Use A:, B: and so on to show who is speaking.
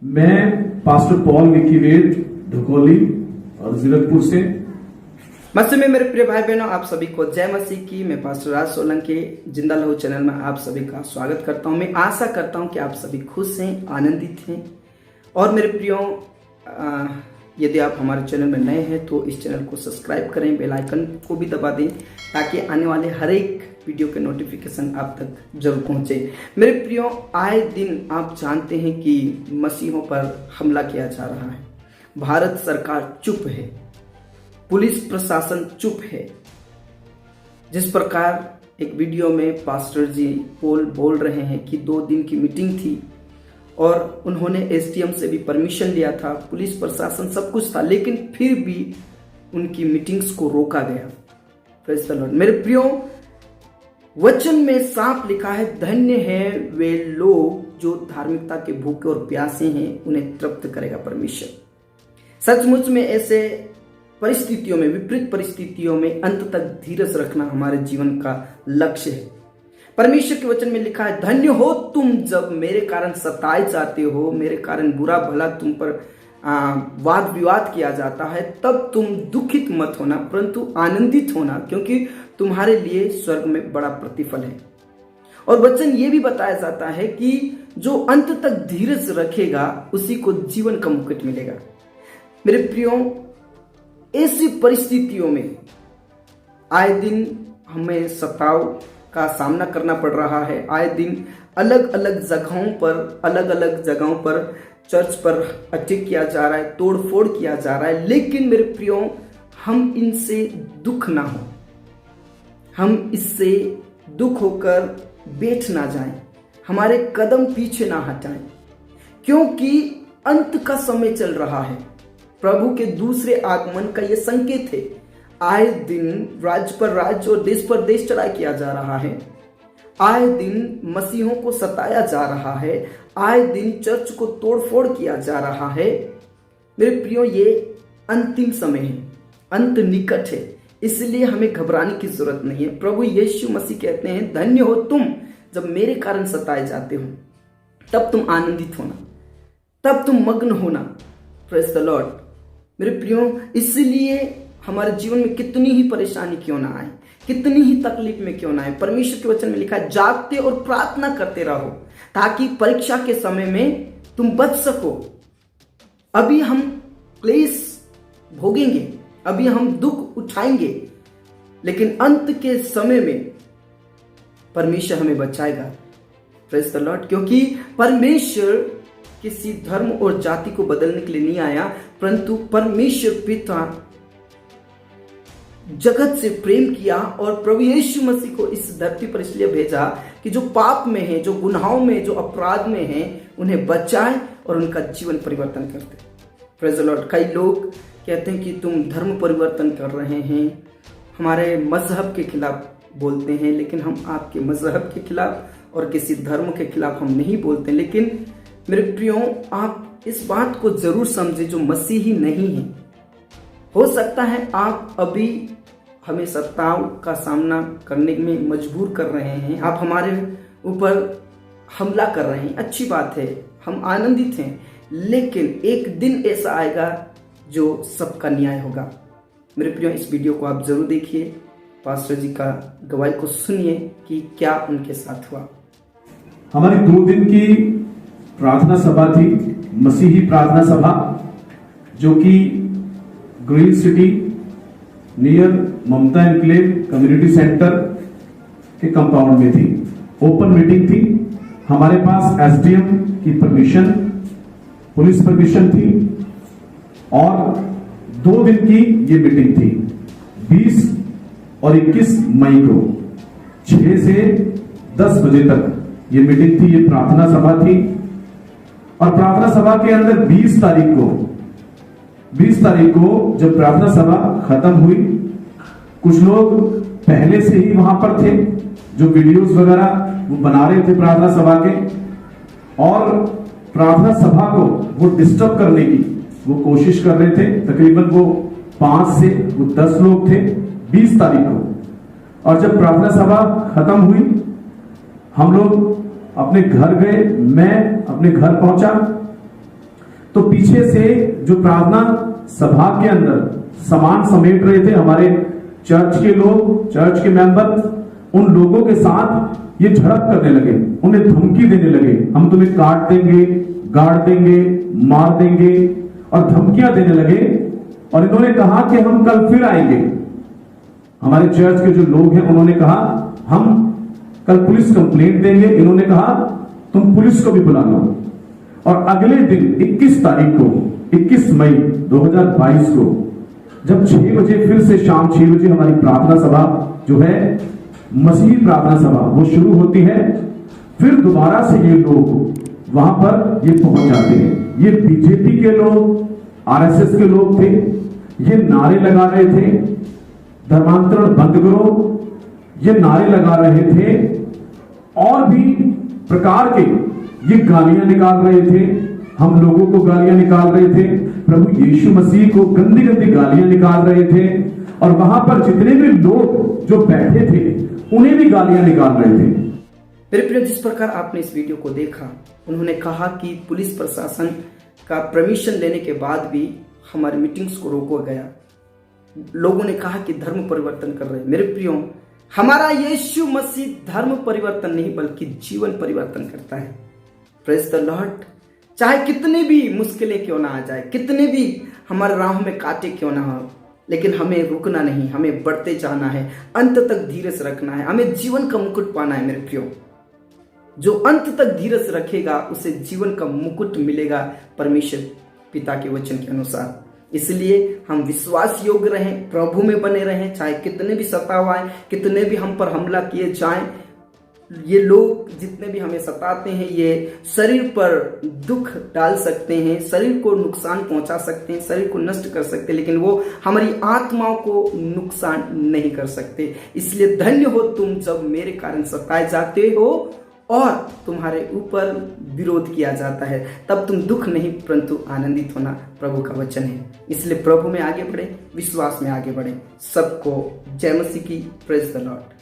A: मैं pastor Paul विकीवेद Dhakoli और जीरकपुर से।
B: मसीह में मेरे प्रिय भाई बहनों, आप सभी को जय मसीह की। मैं पास्टर राज सोलंकी जिंदा लहू चैनल में आप सभी का स्वागत करता हूं। मैं आशा करता हूं कि आप सभी खुश हैं, आनंदित हैं। और मेरे प्रियो, यदि आप हमारे चैनल में नए हैं तो इस चैनल को सब्सक्राइब करें, बेल आइकन को भी दबा दें ताकि आने वाले हर एक वीडियो के नोटिफिकेशन आप तक जरूर पहुंचे। मेरे प्रियो, आए दिन आप जानते हैं कि मसीहों पर हमला किया जा रहा है। भारत सरकार चुप है, पुलिस प्रशासन चुप है। जिस प्रकार एक वीडियो में पास्टर जी पोल बोल रहे हैं कि 2 दिन की मीटिंग थी और उन्होंने एसडीएम से भी परमिशन लिया था, पुलिस प्रशासन सब कुछ था, लेकिन फिर भी उनकी मीटिंग्स को रोका गया। Praise the Lord. मेरे प्रियो, वचन में साफ लिखा है, धन्य है वे लोग जो धार्मिकता के भूखे और प्यासे हैं, उन्हें तृप्त करेगा परमेश्वर। सचमुच में ऐसे परिस्थितियों में, विपरीत परिस्थितियों में अंत तक धीरज रखना हमारे जीवन का लक्ष्य है। परमेश्वर के वचन में लिखा है, धन्य हो तुम जब मेरे कारण सताए जाते हो, मेरे कारण बुरा भला तुम पर वाद विवाद किया जाता है, तब तुम दुखित मत होना परंतु आनंदित होना, क्योंकि तुम्हारे लिए स्वर्ग में बड़ा प्रतिफल है। और वचन ये भी बताया जाता है कि जो अंत तक धीरज रखेगा उसी को जीवन का मुकुट मिलेगा। मेरे प्रियो, ऐसी परिस्थितियों में आए दिन हमें सताव का सामना करना पड़ रहा है। आए दिन अलग अलग जगहों पर चर्च पर अटैक किया जा रहा है, तोड़ फोड़ किया जा रहा है। लेकिन मेरे प्रियो, हम इनसे दुख ना हो, हम इससे दुख होकर बैठ ना जाएं, हमारे कदम पीछे ना हटाएं, क्योंकि अंत का समय चल रहा है। प्रभु के दूसरे आगमन का यह संकेत है। आए दिन राज्य पर राज्य और देश पर देश चढ़ाई किया जा रहा है। आए दिन मसीहों को सताया जा रहा है। आए दिन चर्च को तोड़फोड़ किया जा रहा है। मेरे प्रियो, ये अंतिम समय है, अंत निकट है, इसलिए हमें घबराने की जरूरत नहीं है। प्रभु यीशु मसीह कहते हैं, धन्य हो तुम जब मेरे कारण सताए जाते हो, तब तुम आनंदित होना, तब तुम मग्न होना। Praise the Lord. मेरे प्रियो, इसलिए हमारे जीवन में कितनी ही परेशानी क्यों ना आए, कितनी ही तकलीफ में क्यों ना आए, परमेश्वर के वचन में लिखा है, जागते और प्रार्थना करते रहो ताकि परीक्षा के समय में तुम बच सको। अभी हम क्लेश भोगेंगे, अभी हम दुख उठाएंगे, लेकिन अंत के समय में परमेश्वर हमें बचाएगा। Praise the Lord. क्योंकि परमेश्वर किसी धर्म और जाति को बदलने के लिए नहीं आया, परंतु परमेश्वर पिता जगत से प्रेम किया और प्रभु यीशु मसीह को इस धरती पर इसलिए भेजा कि जो पाप में है, जो गुनाहों में, जो अपराध में है, उन्हें बचाए और उनका जीवन परिवर्तन करते। Praise the Lord. कई लोग कहते हैं कि तुम धर्म परिवर्तन कर रहे हैं, हमारे मजहब के खिलाफ बोलते हैं, लेकिन हम आपके मजहब के खिलाफ और किसी धर्म के खिलाफ हम नहीं बोलते। लेकिन मेरे प्रियो, आप इस बात को जरूर समझे, जो मसीही नहीं है, हो सकता है आप अभी हमें सताव का सामना करने में मजबूर कर रहे हैं, आप हमारे ऊपर हमला कर रहे हैं, अच्छी बात है, हम आनंदित हैं, लेकिन एक दिन ऐसा आएगा जो सबका न्याय होगा। मेरे प्रियो, इस वीडियो को आप जरूर देखिए, पास्टर जी का गवाही को सुनिए कि क्या उनके साथ हुआ।
A: हमारी 2 दिन की प्रार्थना सभा थी, मसीही प्रार्थना सभा, जो कि ग्रीन सिटी नियर ममता एनक्लेव कम्युनिटी सेंटर के कंपाउंड में थी। ओपन मीटिंग थी। हमारे पास एसडीएम की परमिशन, पुलिस परमिशन थी और 2 दिन की ये मीटिंग थी। 20 और 21 मई को 6 से 10 बजे तक ये मीटिंग थी, ये प्रार्थना सभा थी। और प्रार्थना सभा के अंदर 20 तारीख को जब प्रार्थना सभा खत्म हुई, कुछ लोग पहले से ही वहां पर थे, जो वीडियोस वगैरह वो बना रहे थे प्रार्थना सभा के, और प्रार्थना सभा को वो डिस्टर्ब करने की वो कोशिश कर रहे थे। तकरीबन वो 5 से 10 लोग थे 20 तारीख को। और जब प्रार्थना सभा खत्म हुई, हम लोग अपने घर गए, मैं अपने घर पहुंचा तो पीछे से जो प्रार्थना सभा के अंदर सामान समेट रहे थे हमारे चर्च के लोग, चर्च के मेंबर, उन लोगों के साथ ये झड़प करने लगे, उन्हें धमकी देने लगे, हम तुम्हें काट देंगे, गाड़ देंगे, मार देंगे, और धमकियां देने लगे। और इन्होंने कहा कि हम कल फिर आएंगे। हमारे चर्च के जो लोग हैं उन्होंने कहा हम कल पुलिस कंप्लेंट देंगे। इन्होंने कहा तुम पुलिस को भी बुला लो। और अगले दिन 21 तारीख को, 21 मई 2022 को, जब 6 बजे फिर से शाम 6 बजे हमारी प्रार्थना सभा जो है मसीही प्रार्थना सभा वो शुरू होती है, फिर दोबारा से ये लोग वहां पर ये पहुंच जाते हैं। ये बीजेपी के लोग, आरएसएस के लोग थे। ये नारे लगा रहे थे धर्मांतरण बंद करो, ये नारे लगा रहे थे, और भी प्रकार के ये गालियां निकाल रहे थे, हम लोगों को गालियां निकाल रहे थे, प्रभु यीशु मसीह को गंदी गंदी गालियां निकाल रहे थे, और वहां पर जितने भी लोग जो बैठे थे उन्हें भी गालियां निकाल रहे थे।
B: मेरे प्रिय, जिस प्रकार आपने इस वीडियो को देखा, उन्होंने कहा कि पुलिस प्रशासन का परमिशन लेने के बाद भी हमारी मीटिंग्स को रोका गया। लोगों ने कहा कि धर्म परिवर्तन कर रहे हैं। मेरे प्रियो, हमारा यीशु मसीह धर्म परिवर्तन नहीं बल्कि जीवन परिवर्तन करता है। Praise the Lord. चाहे कितनी भी मुश्किलें क्यों ना आ जाए, कितने भी हमारे राह में कांटे क्यों ना हो, लेकिन हमें रुकना नहीं, हमें बढ़ते जाना है, अंत तक धीरज रखना है, हमें जीवन का मुकुट पाना है। मेरे प्रियो, जो अंत तक धीरज रखेगा उसे जीवन का मुकुट मिलेगा परमेश्वर पिता के वचन के अनुसार। इसलिए हम विश्वास योग्य रहें, प्रभु में बने रहें, चाहे कितने भी सताव आए, कितने भी हम पर हमला किए जाएं। ये लोग जितने भी हमें सताते हैं, ये शरीर पर दुख डाल सकते हैं, शरीर को नुकसान पहुंचा सकते हैं, शरीर को नष्ट कर सकते हैं, लेकिन वो हमारी आत्माओं को नुकसान नहीं कर सकते। इसलिए धन्य हो तुम जब मेरे कारण सताए जाते हो और तुम्हारे ऊपर विरोध किया जाता है, तब तुम दुख नहीं परंतु आनंदित होना प्रभु का वचन है। इसलिए प्रभु में आगे बढ़े, विश्वास में आगे बढ़े। सबको जय मसीह की। Praise the Lord.